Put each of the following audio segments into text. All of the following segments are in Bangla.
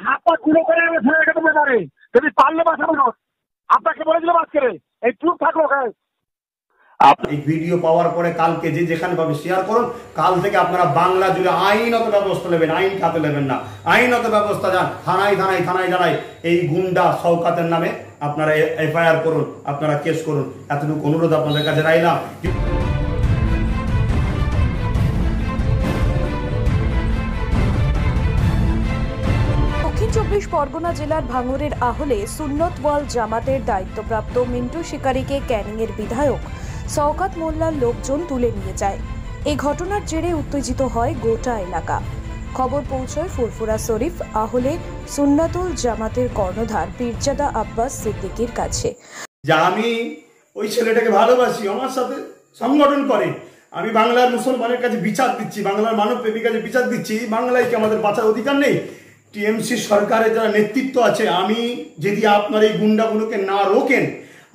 হাত পা গুঁড়ো করে ছেড়ে রেখে দেবে পারে, যদি পারলে বাঁচাবো না। আপনাকে বলেছিল আজকে এই প্রুফ থাকলো। এই ভিডিও পাওয়ার পরে কালকে যে যেখানে পাবে শেয়ার করুন। কাল থেকে আপনারা বাংলা জুড়ে আইনত ব্যবস্থা নেবেন, আইন খাতে নেবেন না, আইনত ব্যবস্থা যান। থানায় থানায় থানায় জানাই এই গুন্ডা শওকাতের নামে আপনারা এফআইআর করুন, আপনারা কেস করুন। এতটুকু অনুরোধ আপনাদের কাছে রাখলাম। দক্ষিণ চব্বিশ পরগনা জেলার ভাঙড়ের আহলে সুন্নত ওয়াল জামাতের দায়িত্বপ্রাপ্ত মিন্টু শিকারীকে ক্যানিংয়ের বিধায়ক শওকত মোল্লার লোকজন তুলে নিয়ে যায়। এই ঘটনার জেরে উত্তেজিত হয় গোটা এলাকা। খবর পৌঁছয় ফুরফুরা শরীফ আহলে সুন্নাতুল জামাতের কর্ণধার পীরজাদা আব্বাস সিদ্দিকীর কাছে। যে আমি ওই ছেলেটাকে ভালোবাসি, আমার সাথে সংগঠন করে, আমি বাংলার মুসলমানের কাছে বিচার দিচ্ছি, বাংলার মানব প্রেমীর কাছে বিচার দিচ্ছি। বাংলায় কি আমাদের বাঁচার অধিকার নেই? টিএমসি সরকারের যারা নেতৃত্ব আছে, আমি যদি আপনার এই গুন্ডাগুলোকে না রোকেন,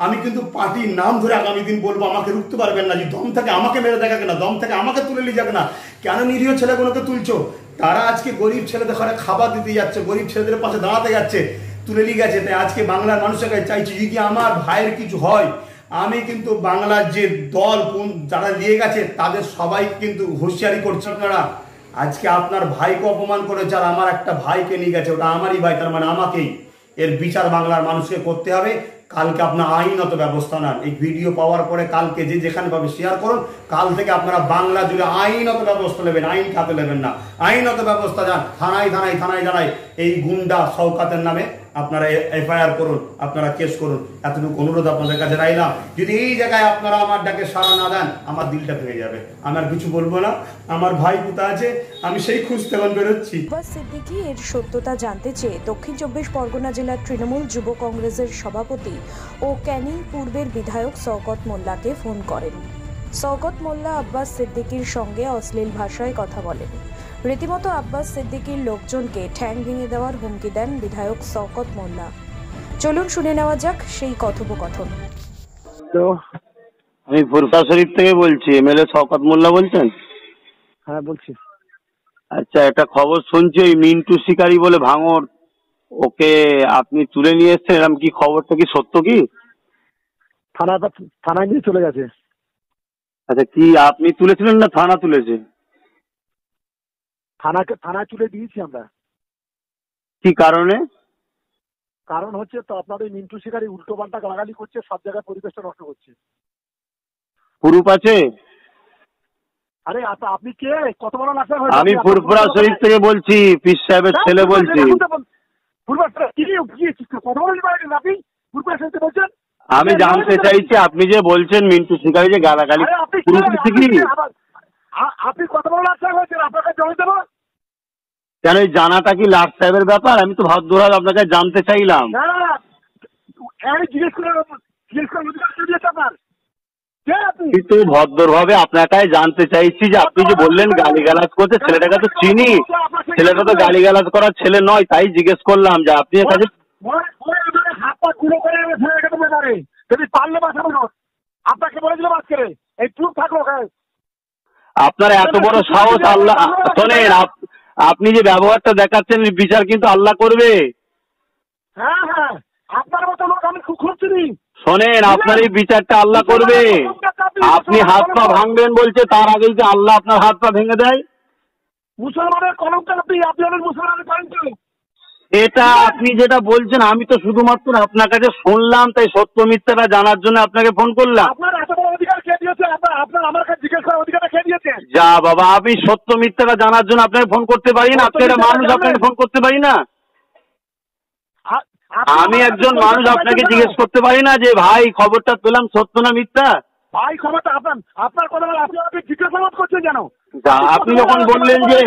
আমি কিন্তু পার্টির নাম ধরে আগামী দিন বলবো, আমাকে রুখতে পারবেন না। যদি দম থেকে আমাকে মেরে দেখাকে না, দম থেকে আমাকে তুলে নিয়ে যাক না। কেন নিরীহ ছেলেগুলোকে তুলছো? তারা আজকে গরিব ছেলেদের ঘরে খাবার দিতে যাচ্ছে, গরিব ছেলেদের পাশে দাঁড়াতে যাচ্ছে, তুলে নিয়ে গেছে। তাই আজকে বাংলার মানুষের কাছে চাইছি, যদি আমার ভাইয়ের কিছু হয়, আমি কিন্তু বাংলার যে দল যারা নিয়ে গেছে তাদের সবাই কিন্তু হুঁশিয়ারি করছে। আপনারা আজকে আপনার ভাইকে অপমান করেছে, আর আমার একটা ভাইকে নিয়ে গেছে, ওটা আমারই ভাই, তার মানে আমাকেই এর বিচার বাংলার মানুষকে করতে হবে। কালকে আপনার আইনত ব্যবস্থা নেন। এই ভিডিও পাওয়ার পরে কালকে যে যেখানে পাবে শেয়ার করুন। কাল থেকে আপনারা বাংলা জুড়ে আইনত ব্যবস্থা নেবেন, আইন খাতে নেবেন না, আইনত ব্যবস্থা যান। থানায় থানায় থানায় জানাই এই গুন্ডা শওকাতের নামে আপনারা এফআইআর করুন, আপনারা কেস করুন। এতটুকু অনুরোধ আপনাদের কাছে রাখলাম। যদি এই জায়গায় আপনারা আমার ডাকে সাড়া না দেন, আমার দিলটা ভেঙে যাবে। আমি আর কিছু বলবো না। আমার ভাই কোথায় আছে আমি সেই খুঁজতে এখন বেরোচ্ছি। আব্বাস সিদ্দিকী এর সত্যতা জানতে চেয়ে দক্ষিণ চব্বিশ পরগনা জেলার তৃণমূল যুব কংগ্রেসের সভাপতি ও ক্যানিং পূর্বের বিধায়ক শওকত মোল্লাকে ফোন করেন। শওকত মোল্লা আব্বাস সিদ্দিকীর সঙ্গে অশ্লীল ভাষায় কথা বলেন। রীতিমতো আব্বাস সিদ্দিকীর লোকজনকে ঠ্যাং ভেঙে দেওয়ার হুমকি দেন বিধায়ক শওকত মোল্লা। চলুন শুনে নেওয়া যাক সেই কথোপকথন। তো আমি ফুরফুরা শরীফ থেকে বলছি, এমএলএ শওকত মোল্লা বলছেন? হ্যাঁ বলছি। আচ্ছা, একটা খবর শুনছি, ওই মিন্টু শিকারী বলে ভাঙড়, ওকে আপনি তুলে নিয়ে এসছেন, এরকম কি? খবরটা কি সত্য? কি থানায় নিয়ে চলে গেছে। আচ্ছা, কি আপনি তুলেছিলেন না থানা তুলেছে? থানায় তুলে দিয়েছি আমরা। কি কারণে? কারণ হচ্ছে তো আপনার ওই মিন্টু শিকারী উল্টো পাল্টা গালাগালি করছে, সব জায়গায় পরিবেশটা নষ্ট করছে। প্রুফ আছে? আরে আপনি কে? কত বড় নাচা? আমি ফুরফুরা শরীফ থেকে বলছি, পীর সাহেবের ছেলে বলছি। আমি জানতে চাইছি, আপনি যে বলছেন মিন্টু শিকারী যে গালাগালি, প্রুফ কি? আপনি কত বড় নাচা হয়েছেন? আপনাকে জমি দেবো কেন? এই জানাটা কি লাট সাহেবের ব্যাপার? আমি তো ভদ্রভাবে আপনাকে জানতে চাইলাম। কিন্তু ভদ্রভাবে আপনাকে জানতে চাইছি যে আপনি যে বললেন গালিগালাজ করতে, ছেলেটাকে তো চিনি, ছেলেটা তো গালিগালাজ করার ছেলে নয়, তাই জিজ্ঞেস করলাম যে আপনি কাছে হাত পা গুঁড়ো করে ছেড়ে রেখে দেবে পারে, যদি পারলে বাঁচাবো না। আপনাকে বলেছিল আজকে এই প্রুফ থাকলো। আপনার এত বড় সাহস! আল্লাহ শোনেন, আপনি যে ব্যবহারটা দেখাচ্ছেন বিচার কিন্তু আল্লাহ করবে। হ্যাঁ হ্যাঁ, আপনার মতো লোক আমি খুব খুঁজছি। শোনেন, আপনার এই বিচারটা আল্লাহ করবে। আপনি হাত পা ভাঙবেন বলছে, তার আগেই যে আল্লাহ আপনার হাত পা ভেঙে দেয়। মুসলমানের কলমটা আপনি অনেক মুসলমানের করেন তো। এটা আপনি যেটা বলছেন, আমি তো শুধুমাত্র আপনার কাছে শুনলাম, তাই সত্য মিথ্যাটা জানার জন্য আপনাকে ফোন করলাম। আপনার এত বড় অধিকার কে দিয়েছে? আপনার আমার কাছে জিজ্ঞেস করার অধিকারটা কে দিয়েছে? যা বাবা, আমি সত্য মিথ্যাটা জানার জন্য আপনাকে ফোন করতে পারি না? আপনি একটা মানুষ, আপনাকে ফোন করতে পারি না? আমি একজন মানুষ, আপনাকে জিজ্ঞেস করতে পারি না যে ভাই খবরটা পেলাম সত্য না মিথ্যা? ভাই খবরটা আপনার কথা বলে আপনি আমাকে জিজ্ঞাসাবাদ করছেন কেন? আপনি যখন বললেন যে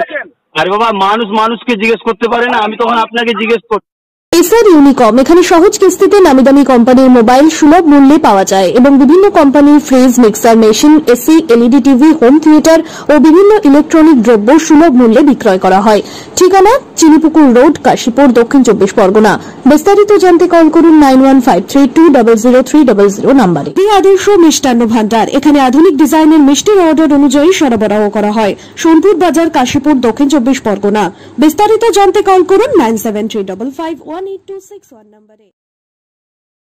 আরে বাবা, মানুষ মানুষকে জিজ্ঞেস করতে পারে না, আমি তখন আপনাকে জিজ্ঞেস করছি। এসআর ইউনিকম এখানে সহজ কিস্তিতে নামিদামি কোম্পানির মোবাইল সুলভ মূল্যে পাওয়া যায় এবং বিভিন্ন কোম্পানির fridge, mixer machine, AC, LED TV, home theatre ও বিভিন্ন ইলেকট্রনিক দ্রব্য সুলভ মূল্যে বিক্রয় করা হয়। ঠিকানা চিনিপুকুর রোড, কাশীপুর, দক্ষিণ 24 পরগনা। বিস্তারিত জানতে কল করুন 9153200300 নম্বরে। আদর্শ মিষ্টান্ন ভান্ডার এখানে আধুনিক ডিজাইনের মিষ্টির অর্ডার অনুযায়ী সরবরাহ করা হয়। সোনপুর বাজার, কাশীপুর, দক্ষিণ 24 পরগনা। বিস্তারিত জানতে কল করুন 9735518261 নম্বরে।